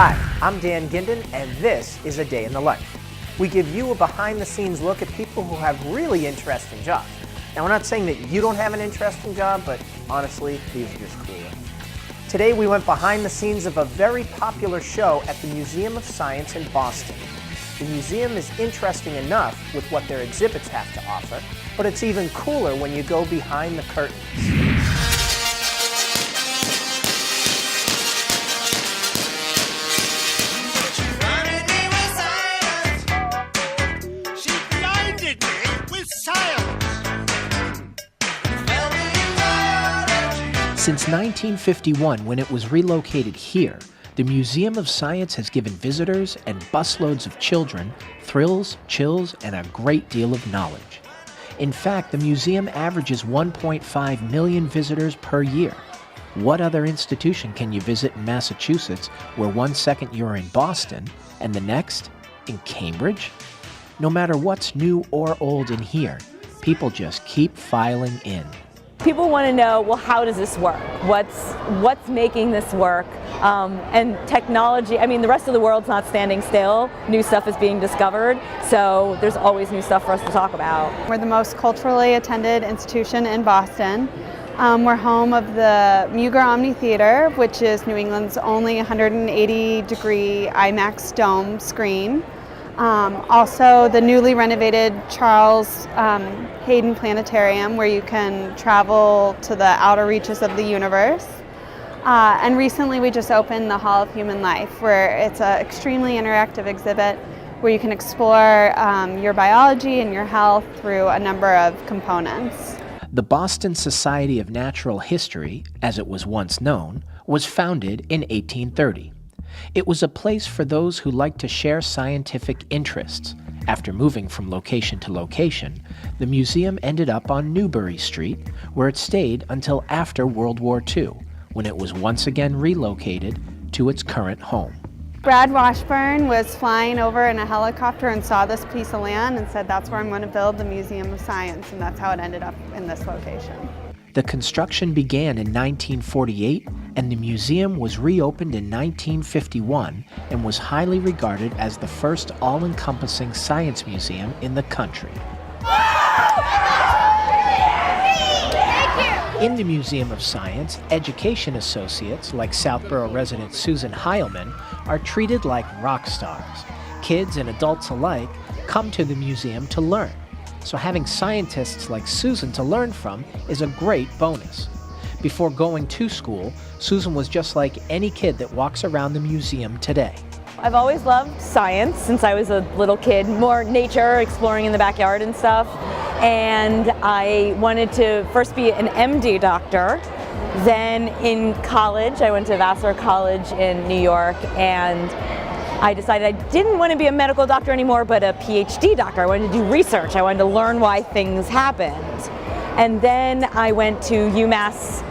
Hi, I'm Dan Ginden, and this is A Day in the Life. We give you a behind-the-scenes look at people who have really interesting jobs. Now, we're not saying that you don't have an interesting job, but honestly, these are just cooler. Today, we went behind the scenes of a very popular show at the Museum of Science in Boston. The museum is interesting enough with what their exhibits have to offer, but it's even cooler when you go behind the curtains. Since 1951, when it was relocated here, the Museum of Science has given visitors and busloads of children thrills, chills, and a great deal of knowledge. In fact, the museum averages 1.5 million visitors per year. What other institution can you visit in Massachusetts where 1 second you're in Boston and the next in Cambridge? No matter what's new or old in here, people just keep filing in. People want to know, well, how does this work? What's making this work? And technology, I mean, the rest of the world's not standing still. New stuff is being discovered, so there's always new stuff for us to talk about. We're the most culturally attended institution in Boston. We're home of the Muger Omni Theater, which is New England's only 180-degree IMAX dome screen. Also the newly renovated Charles Hayden Planetarium, where you can travel to the outer reaches of the universe. And recently we just opened the Hall of Human Life, where it's an extremely interactive exhibit where you can explore your biology and your health through a number of components. The Boston Society of Natural History, as it was once known, was founded in 1830. It was a place for those who liked to share scientific interests. After moving from location to location, the museum ended up on Newbury Street, where it stayed until after World War II, when it was once again relocated to its current home. Brad Washburn was flying over in a helicopter and saw this piece of land and said, that's where I'm going to build the Museum of Science, and that's how it ended up in this location. The construction began in 1948, and the museum was reopened in 1951 and was highly regarded as the first all-encompassing science museum in the country. In the Museum of Science, education associates like Southborough resident Susan Heilman are treated like rock stars. Kids and adults alike come to the museum to learn. So having scientists like Susan to learn from is a great bonus. Before going to school, Susan was just like any kid that walks around the museum today. I've always loved science since I was a little kid, more nature, exploring in the backyard and stuff. And I wanted to first be an MD doctor. Then in college, I went to Vassar College in New York, and I decided I didn't want to be a medical doctor anymore, but a PhD doctor. I wanted to do research. I wanted to learn why things happened. And then I went to UMass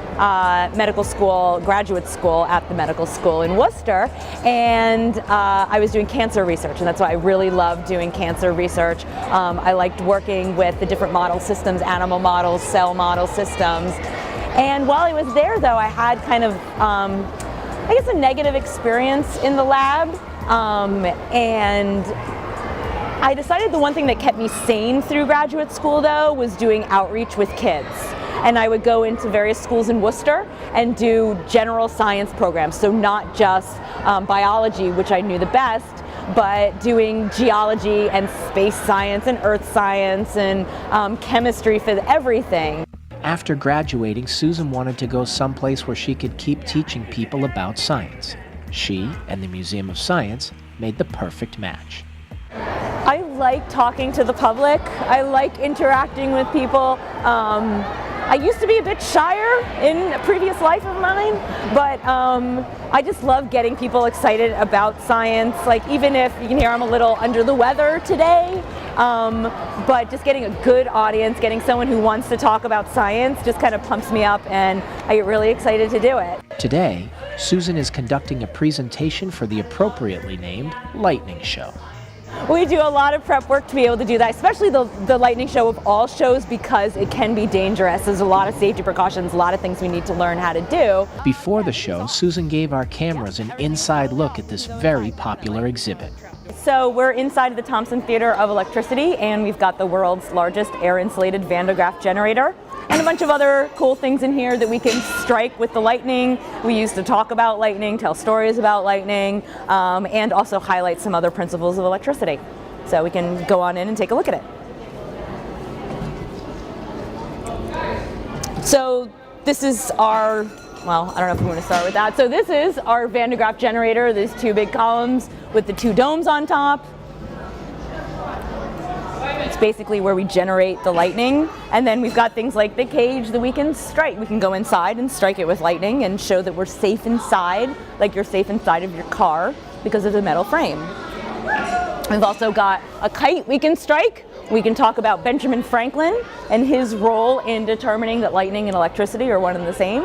medical school, graduate school at the medical school in Worcester, and I was doing cancer research, and that's why I really loved doing cancer research. I liked working with the different model systems, animal models, cell model systems. And while I was there, though, I had kind of, I guess, a negative experience in the lab. And I decided the one thing that kept me sane through graduate school, though, was doing outreach with kids. And I would go into various schools in Worcester and do general science programs, so not just biology, which I knew the best, but doing geology and space science and earth science and chemistry for everything. After graduating, Susan wanted to go someplace where she could keep teaching people about science. She and the Museum of Science made the perfect match. I like talking to the public. I like interacting with people. I used to be a bit shyer in a previous life of mine, but I just love getting people excited about science. Like, even if you can hear I'm a little under the weather today, but just getting a good audience, getting someone who wants to talk about science just kind of pumps me up, and I get really excited to do it. Today, Susan is conducting a presentation for the appropriately named Lightning Show. We do a lot of prep work to be able to do that, especially the lightning show of all shows, because it can be dangerous. There's a lot of safety precautions, a lot of things we need to learn how to do. Before the show, Susan gave our cameras an inside look at this very popular exhibit. So we're inside of the Thompson Theater of Electricity, and we've got the world's largest air-insulated Van de Graaff generator, and a bunch of other cool things in here that we can strike with the lightning. We use to talk about lightning, tell stories about lightning, and also highlight some other principles of electricity. So we can go on in and take a look at it. So this is our, well, I don't know if we want to start with that. So this is our Van de Graaff generator. There's two big columns with the two domes on top. It's basically where we generate the lightning. And then we've got things like the cage that we can strike. We can go inside and strike it with lightning and show that we're safe inside, like you're safe inside of your car because of the metal frame. We've also got a kite we can strike. We can talk about Benjamin Franklin and his role in determining that lightning and electricity are one and the same.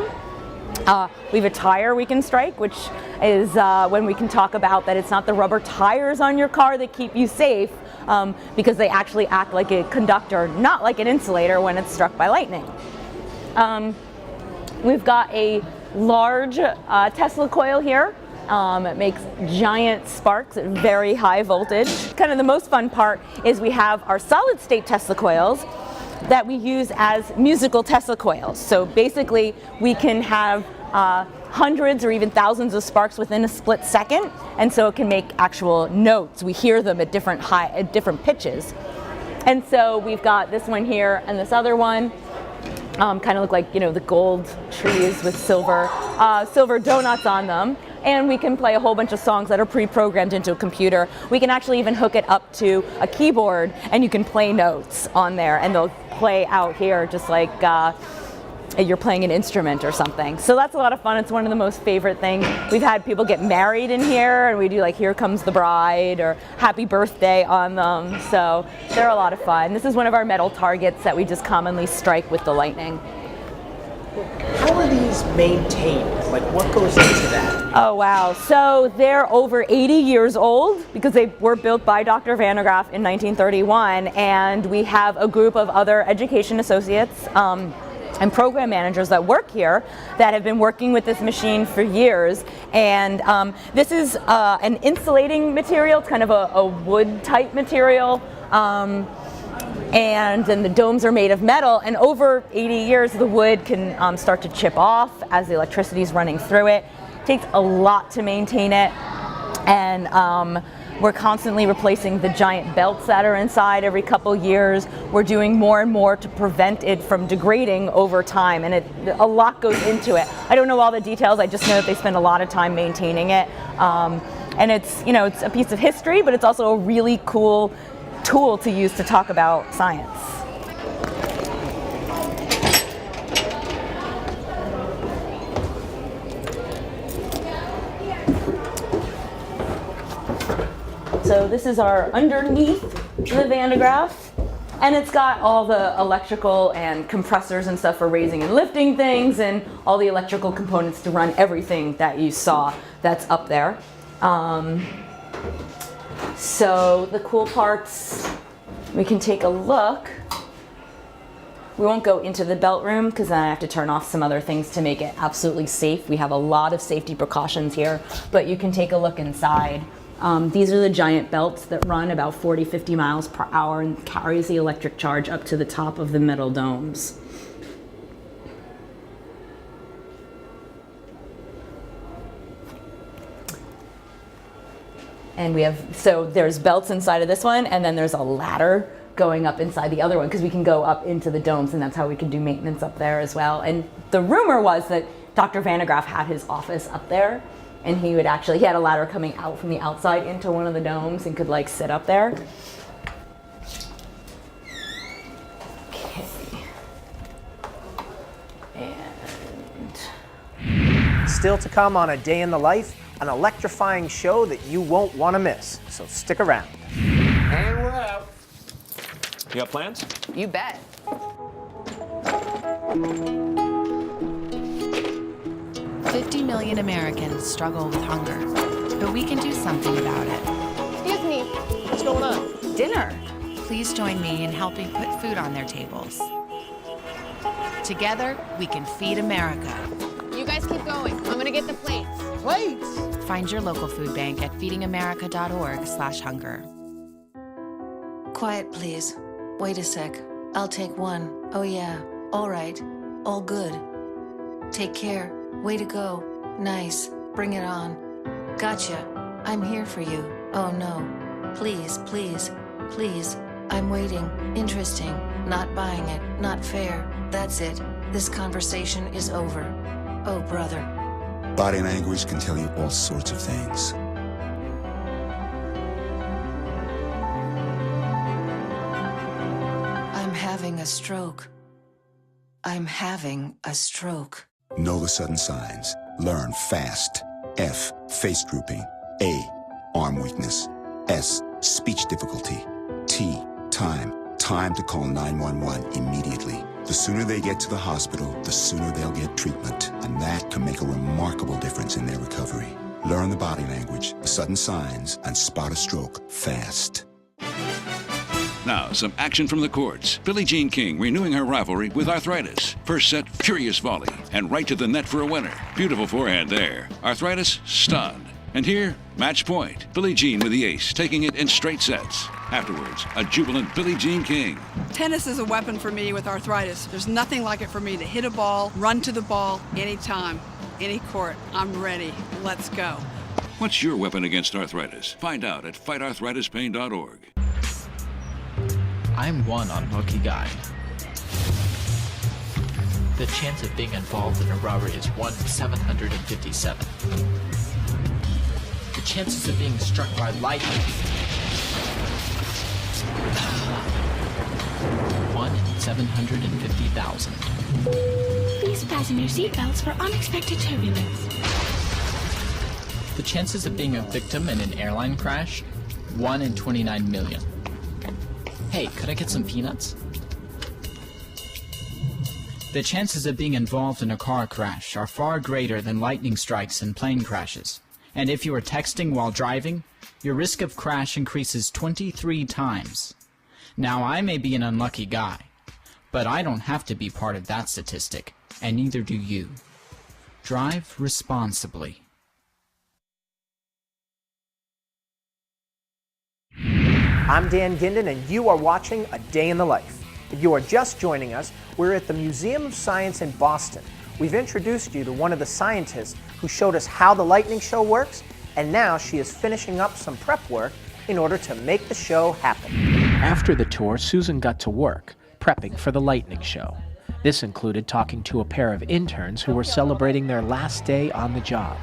We have a tire we can strike, which is when we can talk about that it's not the rubber tires on your car that keep you safe, because they actually act like a conductor, not like an insulator when it's struck by lightning. We've got a large Tesla coil here. It makes giant sparks at very high voltage. Kind of the most fun part is we have our solid state Tesla coils that we use as musical Tesla coils. So basically we can have hundreds or even thousands of sparks within a split second, and so it can make actual notes. We hear them at different pitches. And so we've got this one here and this other one. Kind of look like, you know, the gold trees with silver donuts on them. And we can play a whole bunch of songs that are pre-programmed into a computer. We can actually even hook it up to a keyboard, and you can play notes on there, and they'll play out here just like you're playing an instrument or something. So that's a lot of fun. It's one of the most favorite things. We've had people get married in here, and we do like Here Comes the Bride or Happy Birthday on them. So they're a lot of fun. This is one of our metal targets that we just commonly strike with the lightning. How are these maintained? Like, what goes into that? Oh, wow. So they're over 80 years old because they were built by Dr. Van de Graaff in 1931, and we have a group of other education associates and program managers that work here that have been working with this machine for years. And this is an insulating material. It's kind of a wood type material. And then the domes are made of metal, and over 80 years the wood can start to chip off as the electricity is running through it. It takes a lot to maintain it, and we're constantly replacing the giant belts that are inside every couple years. We're doing more and more to prevent it from degrading over time, and a lot goes into it. I don't know all the details, I just know that they spend a lot of time maintaining it. And it's, you know, it's a piece of history, but it's also a really cool tool to use to talk about science. So this is our underneath the Van de Graaff, and it's got all the electrical and compressors and stuff for raising and lifting things, and all the electrical components to run everything that you saw that's up there. So the cool parts, we can take a look. We won't go into the belt room because then I have to turn off some other things to make it absolutely safe. We have a lot of safety precautions here, but you can take a look inside. These are the giant belts that run about 40-50 miles per hour and carries the electric charge up to the top of the metal domes. And we have, so there's belts inside of this one, and then there's a ladder going up inside the other one because we can go up into the domes, and that's how we can do maintenance up there as well. And the rumor was that Dr. Van de Graaff had his office up there, and he had a ladder coming out from the outside into one of the domes and could like sit up there. Okay. And still to come on A Day in the Life, an electrifying show that you won't want to miss. So stick around. And we're out. You got plans? You bet. 50 million Americans struggle with hunger, but we can do something about it. Excuse me. What's going on? Dinner. Please join me in helping put food on their tables. Together, we can feed America. You guys keep going. I'm gonna get the plates. Plates? Find your local food bank at feedingamerica.org/hunger. Quiet, please. Wait a sec. I'll take one. Oh yeah. All right. All good. Take care. Way to go. Nice. Bring it on. Gotcha. I'm here for you. Oh no. Please, please, please. I'm waiting. Interesting. Not buying it. Not fair. That's it. This conversation is over. Oh, brother. Body language can tell you all sorts of things. I'm having a stroke. I'm having a stroke. Know the sudden signs. Learn fast. F. Face drooping. A. Arm weakness. S. Speech difficulty. T. Time. Time to call 911 immediately. The sooner they get to the hospital, the sooner they'll get treatment. And that can make a remarkable difference in their recovery. Learn the body language, the sudden signs, and spot a stroke fast. Now, some action from the courts. Billie Jean King renewing her rivalry with Arthritis. First set, furious volley, and right to the net for a winner. Beautiful forehand there. Arthritis, stunned. And here, match point. Billie Jean with the ace, taking it in straight sets. Afterwards, a jubilant Billie Jean King. Tennis is a weapon for me with arthritis. There's nothing like it for me to hit a ball, run to the ball, anytime, any court. I'm ready. Let's go. What's your weapon against arthritis? Find out at fightarthritispain.org. I'm one unlucky guy. The chance of being involved in a robbery is 1 in 757. The chances of being struck by lightning. 1 in 750,000. Please fasten your seatbelts for unexpected turbulence. The chances of being a victim in an airline crash? 1 in 29 million. Hey, could I get some peanuts? The chances of being involved in a car crash are far greater than lightning strikes and plane crashes. And if you are texting while driving, your risk of crash increases 23 times. Now, I may be an unlucky guy, but I don't have to be part of that statistic, and neither do you. Drive responsibly. I'm Dan Ginden, and you are watching A Day in the Life. If you are just joining us, we're at the Museum of Science in Boston. We've introduced you to one of the scientists who showed us how the lightning show works, and now she is finishing up some prep work in order to make the show happen. After the tour, Susan got to work, prepping for the lightning show. This included talking to a pair of interns who were celebrating their last day on the job.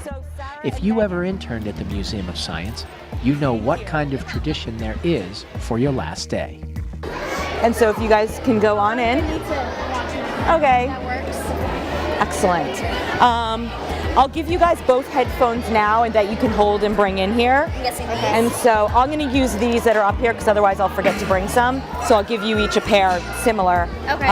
If you ever interned at the Museum of Science, you know what kind of tradition there is for your last day. And so if you guys can go on in. Okay. That works. Excellent. I'll give you guys both headphones now and that you can hold and bring in here. I'm guessing these. And so I'm going to use these that are up here because otherwise I'll forget to bring some. So I'll give you each a pair similar. Okay.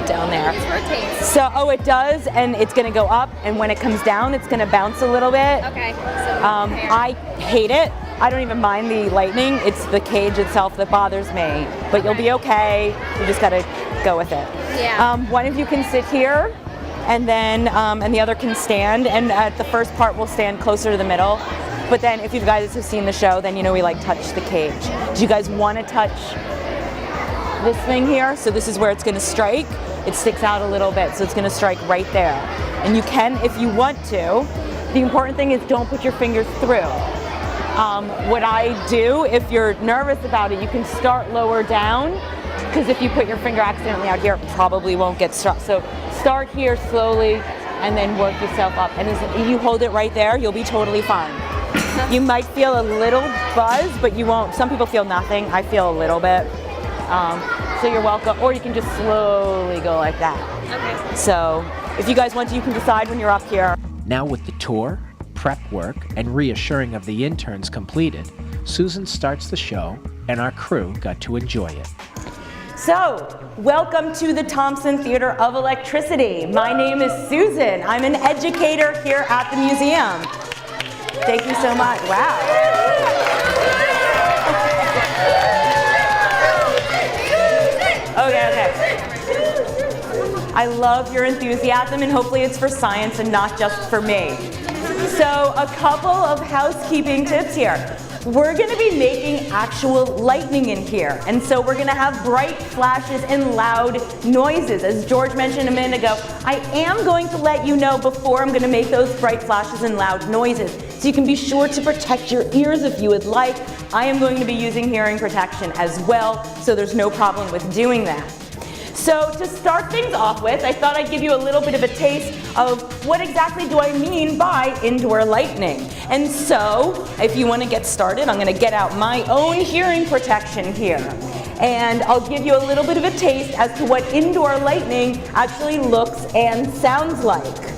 Down there. This rotates. So, it does, and it's going to go up, and when it comes down, it's going to bounce a little bit. Okay. So I hate it. I don't even mind the lightning. It's the cage itself that bothers me. But you'll be okay. You just got to go with it. Yeah. One of you can sit here, and then and the other can stand. And at the first part, we'll stand closer to the middle. But then, if you guys have seen the show, then you know we like touch the cage. Do you guys want to touch this thing here? So this is where it's going to strike. It sticks out a little bit, so it's going to strike right there. And you can, if you want to. The important thing is don't put your fingers through. What I do, if you're nervous about it, you can start lower down, because if you put your finger accidentally out here, it probably won't get struck. So start here slowly, and then work yourself up. And as you hold it right there, you'll be totally fine. You might feel a little buzz, but you won't. Some people feel nothing. I feel a little bit. So you're welcome, or you can just slowly go like that. Okay. So if you guys want to, you can decide when you're up here. Now with the tour, prep work, and reassuring of the interns completed, Susan starts the show, and our crew got to enjoy it. So, welcome to the Thompson Theater of Electricity. My name is Susan. I'm an educator here at the museum. Thank you so much. Wow. I love your enthusiasm, and hopefully it's for science and not just for me. So a couple of housekeeping tips here. We're going to be making actual lightning in here, and so we're going to have bright flashes and loud noises. As George mentioned a minute ago, I am going to let you know before I'm going to make those bright flashes and loud noises, so you can be sure to protect your ears if you would like. I am going to be using hearing protection as well, so there's no problem with doing that. So to start things off with, I thought I'd give you a little bit of a taste of what exactly do I mean by indoor lightning. And so, if you want to get started, I'm going to get out my own hearing protection here. And I'll give you a little bit of a taste as to what indoor lightning actually looks and sounds like.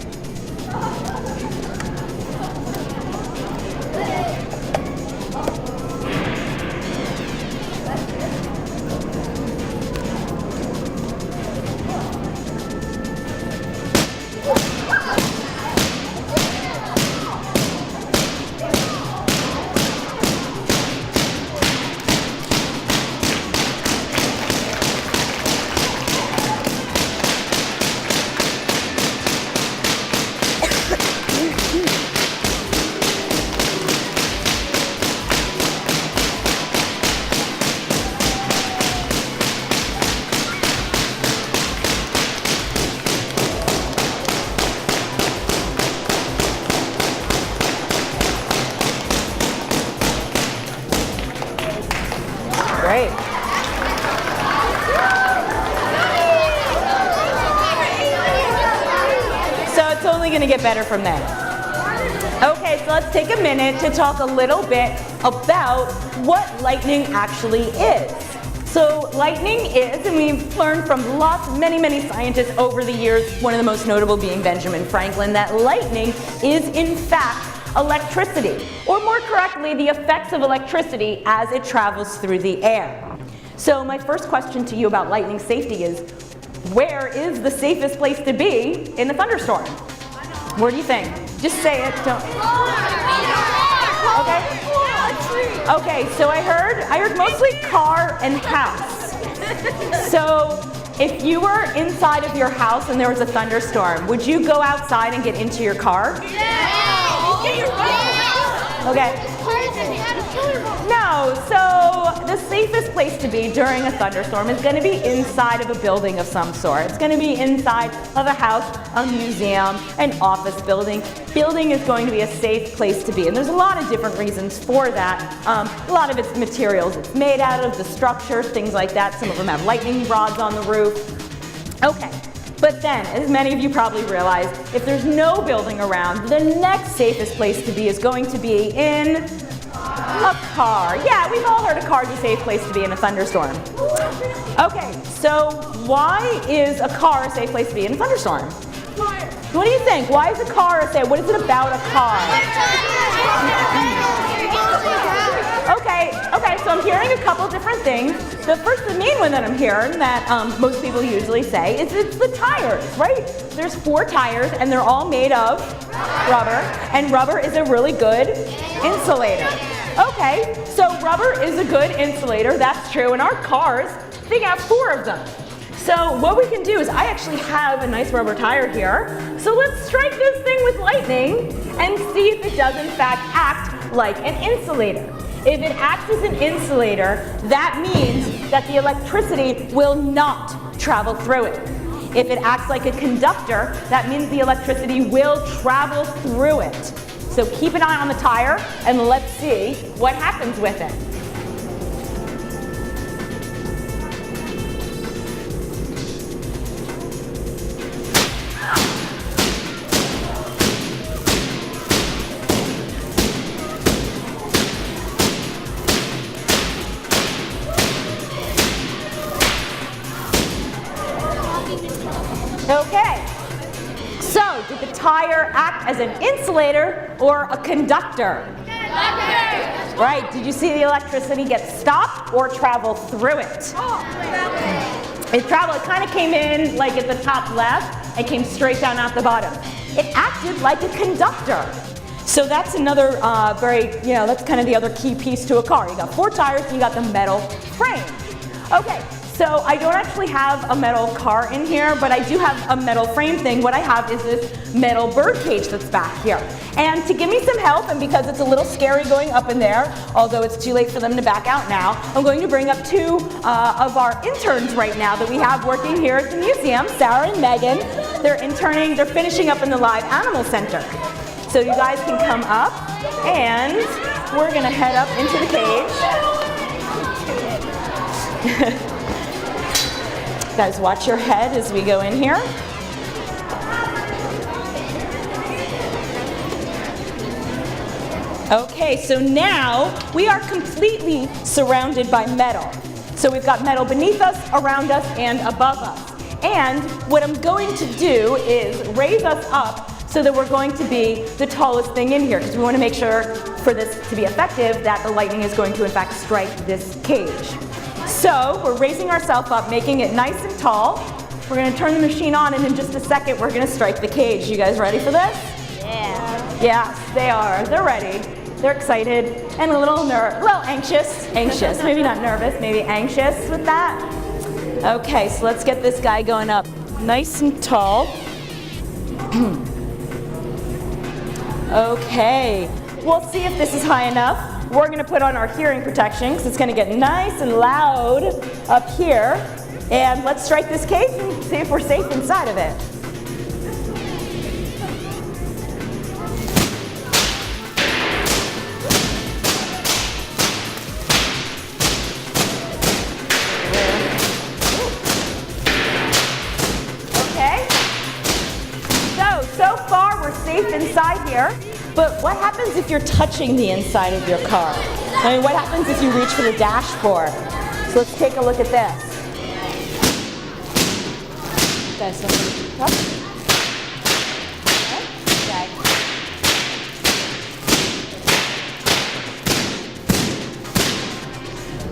Great. So it's only going to get better from there. Okay, so let's take a minute to talk a little bit about what lightning actually is. So lightning is, and we've learned from many scientists over the years, one of the most notable being Benjamin Franklin, that lightning is in fact electricity, or more correctly, the effects of electricity as it travels through the air. So my first question to you about lightning safety is, where is the safest place to be in a thunderstorm? Where do you think? Just say it. Don't. Okay. Okay. So I heard mostly car and house. So if you were inside of your house and there was a thunderstorm, would you go outside and get into your car? Okay. No, so the safest place to be during a thunderstorm is going to be inside of a building of some sort. It's going to be inside of a house, a museum, an office building. Building is going to be a safe place to be, and there's a lot of different reasons for that. A lot of it's materials it's made out of, the structure, things like that. Some of them have lightning rods on the roof. Okay. But then, as many of you probably realize, if there's no building around, the next safest place to be is going to be in a car. Yeah, we've all heard a car is a safe place to be in a thunderstorm. Okay, so why is a car a safe place to be in a thunderstorm? What do you think? Why is a car a safe? What is it about a car? Okay, so I'm hearing a couple different things. The main one that I'm hearing that most people usually say is it's the tires, right? There's 4 tires and they're all made of rubber, and rubber is a really good insulator. Okay, so rubber is a good insulator, that's true, and our cars, they got 4 of them. So what we can do is, I actually have a nice rubber tire here, so let's strike this thing with lightning and see if it does in fact act like an insulator. If it acts as an insulator, that means that the electricity will not travel through it. If it acts like a conductor, that means the electricity will travel through it. So keep an eye on the tire and let's see what happens with it. Okay, so did the tire act as an insulator or a conductor? Conductor! Right, did you see the electricity get stopped or travel through it? It traveled, it kind of came in like at the top left and came straight down at the bottom. It acted like a conductor. So that's another that's kind of the other key piece to a car. You got 4 tires and you got the metal frame. Okay, So I don't actually have a metal car in here, but I do have a metal frame thing. What I have is this metal bird cage that's back here. And to give me some help, and because it's a little scary going up in there, although it's too late for them to back out now, I'm going to bring up two of our interns right now that we have working here at the museum, Sarah and Megan. They're interning, they're finishing up in the Live Animal Center. So you guys can come up, and we're gonna head up into the cage. Guys, watch your head as we go in here. Okay, so now we are completely surrounded by metal. So we've got metal beneath us, around us, and above us. And what I'm going to do is raise us up so that we're going to be the tallest thing in here, because we want to make sure for this to be effective that the lightning is going to in fact strike this cage. So we're raising ourselves up, making it nice and tall. We're going to turn the machine on, and in just a second we're going to strike the cage. You guys ready for this? Yeah. Yes, they are. They're ready. They're excited and a little anxious. Anxious, maybe not nervous, maybe anxious with that. Okay, so let's get this guy going up nice and tall. Okay, we'll see if this is high enough. We're going to put on our hearing protection because it's going to get nice and loud up here. And let's strike this cage and see if we're safe inside of it. Okay. So far we're safe inside here. But what happens if you're touching the inside of your car? I mean, what happens if you reach for the dashboard? So let's take a look at this.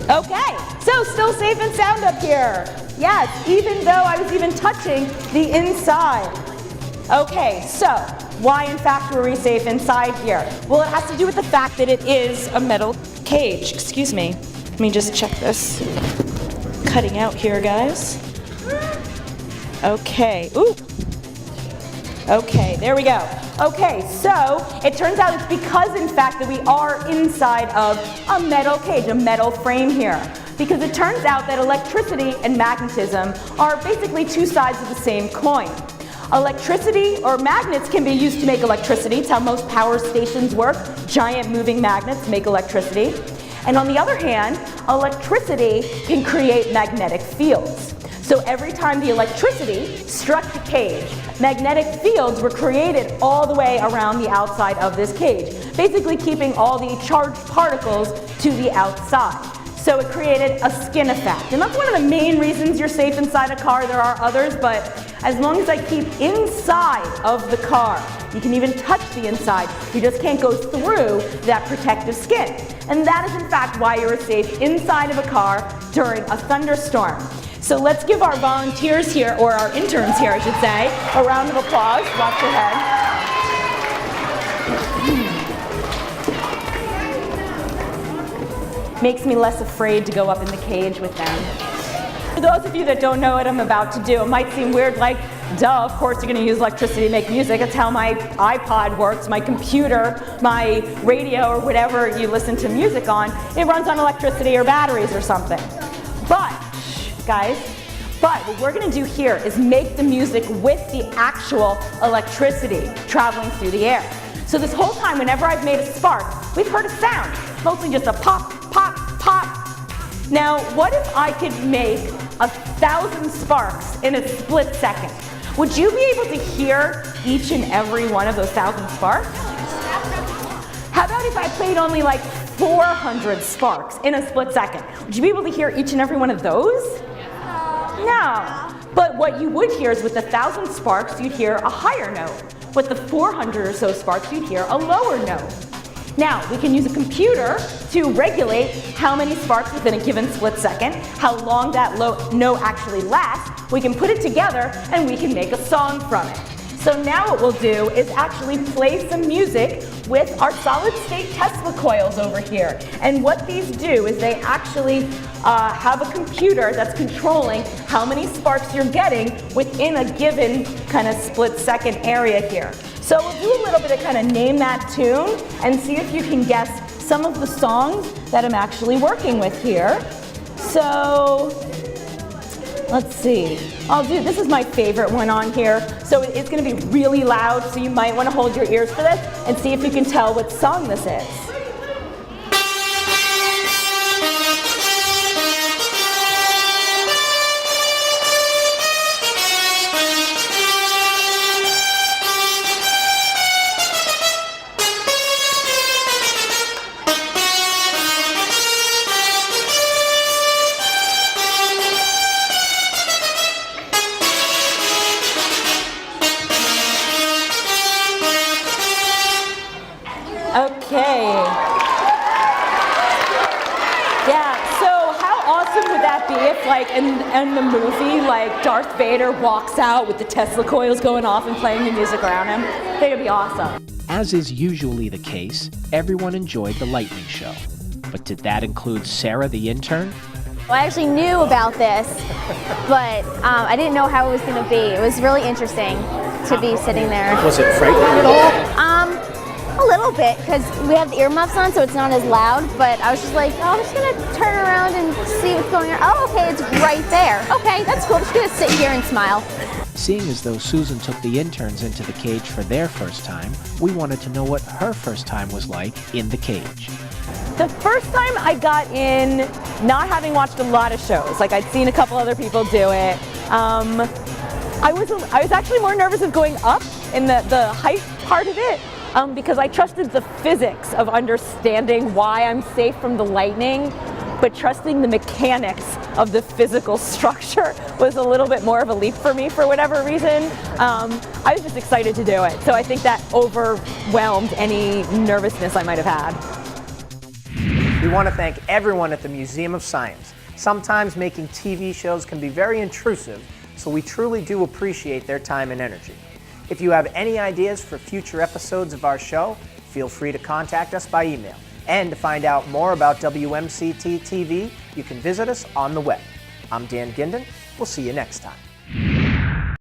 Okay, so still safe and sound up here. Yes, even though I was even touching the inside. Okay, so why in fact were we safe inside here? Well, it has to do with the fact that it is a metal cage. Excuse me. Let me just check this. Cutting out here, guys. Okay. Ooh. Okay, there we go. Okay, so it turns out it's because in fact that we are inside of a metal cage, a metal frame here. Because it turns out that electricity and magnetism are basically two sides of the same coin. Electricity, or magnets, can be used to make electricity. It's how most power stations work. Giant moving magnets make electricity. And on the other hand, electricity can create magnetic fields. So every time the electricity struck the cage, magnetic fields were created all the way around the outside of this cage, basically keeping all the charged particles to the outside. So it created a skin effect. And that's one of the main reasons you're safe inside a car. There are others, but as long as I keep inside of the car, you can even touch the inside, you just can't go through that protective skin. And that is in fact why you're safe inside of a car during a thunderstorm. So let's give our volunteers here, or our interns here I should say, a round of applause. Watch your head. Makes me less afraid to go up in the cage with them. For those of you that don't know what I'm about to do, it might seem weird, like, duh, of course you're going to use electricity to make music. That's how my iPod works, my computer, my radio, or whatever you listen to music on. It runs on electricity or batteries or something. But, guys, what we're going to do here is make the music with the actual electricity traveling through the air. So this whole time, whenever I've made a spark, we've heard a sound, mostly just a pop, pop, pop. Now, what if I could make 1,000 sparks in a split second? Would you be able to hear each and every one of those 1,000 sparks? How about if I played only like 400 sparks in a split second? Would you be able to hear each and every one of those? No. But what you would hear is with 1,000 sparks, you'd hear a higher note. With the 400 or so sparks, you'd hear a lower note. Now, we can use a computer to regulate how many sparks within a given split second, how long that note actually lasts. We can put it together and we can make a song from it. So now what we'll do is actually play some music with our solid state Tesla coils over here. And what these do is they actually have a computer that's controlling how many sparks you're getting within a given kind of split-second area here. So we'll do a little bit of kind of name that tune and see if you can guess some of the songs that I'm actually working with here. So let's see. This is my favorite one on here. So it's going to be really loud, so you might want to hold your ears for this and see if you can tell what song this is. Okay. Yeah, so how awesome would that be if, like, in the movie, like, Darth Vader walks out with the Tesla coils going off and playing the music around him? I think it'd be awesome. As is usually the case, everyone enjoyed the lightning show. But did that include Sarah the intern? Well, I actually knew about this, but I didn't know how it was going to be. It was really interesting to be sitting there. Was it frightening at all? A little bit, because we have the earmuffs on, so it's not as loud, but I was just like, oh, I'm just going to turn around and see what's going on. Oh, okay, it's right there. Okay, that's cool. I'm just going to sit here and smile. Seeing as though Susan took the interns into the cage for their first time, we wanted to know what her first time was like in the cage. The first time I got in, not having watched a lot of shows, like I'd seen a couple other people do it, I was actually more nervous of going up in the height part of it. Because I trusted the physics of understanding why I'm safe from the lightning, but trusting the mechanics of the physical structure was a little bit more of a leap for me for whatever reason. I was just excited to do it, so I think that overwhelmed any nervousness I might have had. We want to thank everyone at the Museum of Science. Sometimes making TV shows can be very intrusive, so we truly do appreciate their time and energy. If you have any ideas for future episodes of our show, feel free to contact us by email. And to find out more about WMCT-TV, you can visit us on the web. I'm Dan Ginden. We'll see you next time.